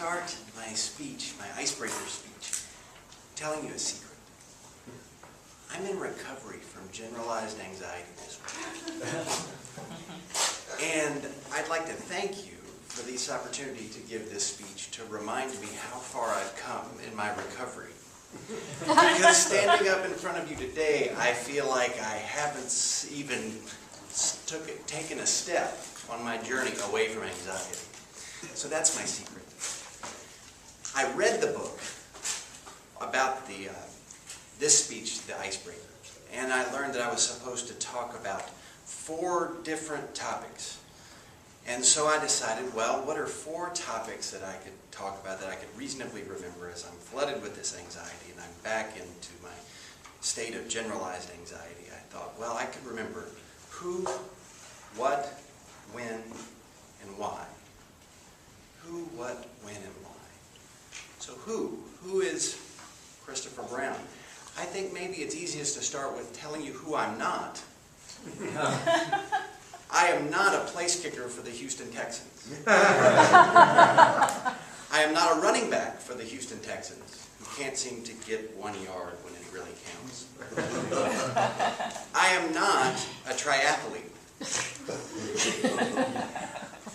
start my speech, my icebreaker speech, telling you a secret. I'm in recovery from generalized anxiety disorder. And I'd like to thank you for this opportunity to give this speech to remind me how far I've come in my recovery. Because standing up in front of you today, I feel like I haven't even taken a step on my journey away from anxiety. So that's my secret. I read the book about this speech, The Icebreaker, and I learned that I was supposed to talk about 4 different topics. And so I decided, well, what are 4 topics that I could talk about that I could reasonably remember as I'm flooded with this anxiety and I'm back into my state of generalized anxiety? I thought, well, I could remember who, what, when, and why. Who, what, when, and why. So who is Christopher Brown? I think maybe it's easiest to start with telling you who I'm not. I am not a place kicker for the Houston Texans. I am not a running back for the Houston Texans who can't seem to get 1 yard when it really counts. I am not a triathlete.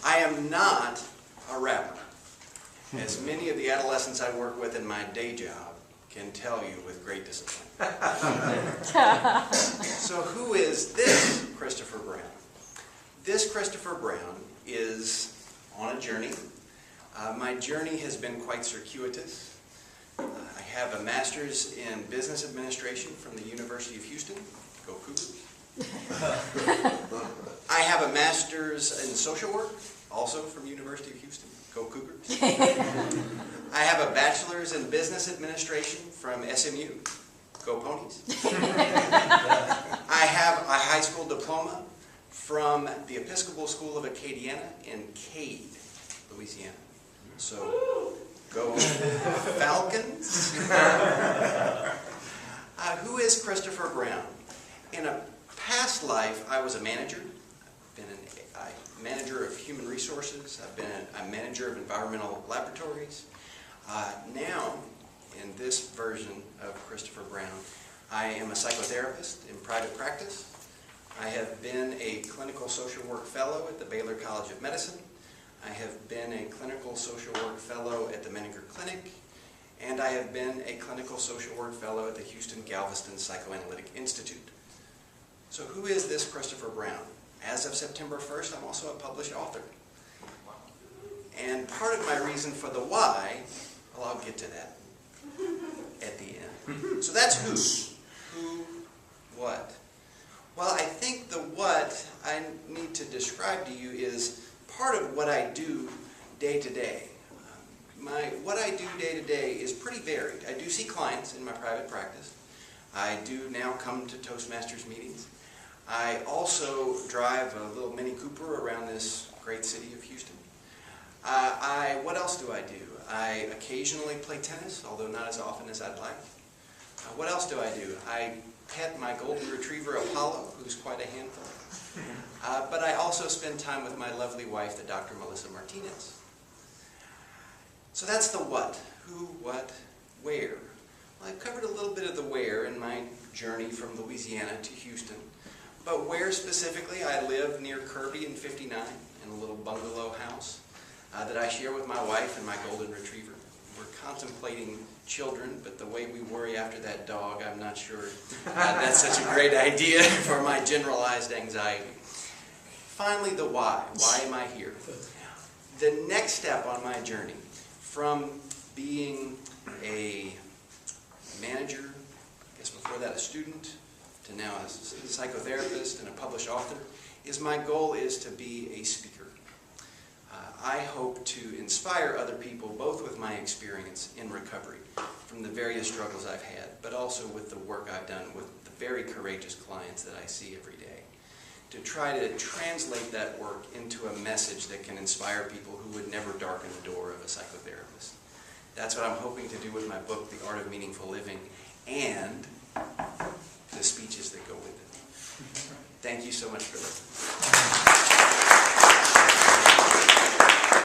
I am not a rapper, as many of the adolescents I work with in my day job can tell you with great discipline. So who is this Christopher Brown? This Christopher Brown is on a journey. My journey has been quite circuitous. I have a master's in business administration from the University of Houston. Go Cougars. I have a master's in social work, also from University of Houston. Go Cougars. I have a bachelor's in business administration from SMU. Go Ponies. I have a high school diploma from the Episcopal School of Acadiana in Cade, Louisiana. So, go Falcons. Who is Christopher Brown? In a past life, I was a manager. I've been a manager of human resources. I've been a manager of environmental laboratories. Now, in this version of Christopher Brown, I am a psychotherapist in private practice. I have been a clinical social work fellow at the Baylor College of Medicine. I have been a clinical social work fellow at the Menninger Clinic. And I have been a clinical social work fellow at the Houston Galveston Psychoanalytic Institute. So who is this Christopher Brown? As of September 1st, I'm also a published author. And part of my reason for the why, well, I'll get to that at the end. So that's who. Who, what. Well, I think the what I need to describe to you is part of what I do day to day. What I do day to day is pretty varied. I do see clients in my private practice. I do now come to Toastmasters meetings. I also drive a little Mini Cooper around this great city of Houston. What else do I do? I occasionally play tennis, although not as often as I'd like. What else do I do? I pet my golden retriever Apollo, who's quite a handful. But I also spend time with my lovely wife, the Dr. Melissa Martinez. So that's the what. Who, what, where. Well, I've covered a little bit of the where in my journey from Louisiana to Houston. But where specifically, I live near Kirby and 59 in a little bungalow house that I share with my wife and my golden retriever. We're contemplating children, but the way we worry after that dog, I'm not sure that's such a great idea for my generalized anxiety. Finally, the why. Why am I here? The next step on my journey, from being a manager, I guess before that a student, to now a psychotherapist and a published author, is my goal is to be a speaker. I hope to inspire other people, both with my experience in recovery, from the various struggles I've had, but also with the work I've done with the very courageous clients that I see every day, to try to translate that work into a message that can inspire people who would never darken the door of a psychotherapist. That's what I'm hoping to do with my book, The Art of Meaningful Living, and the speeches that go with it. Thank you so much for listening.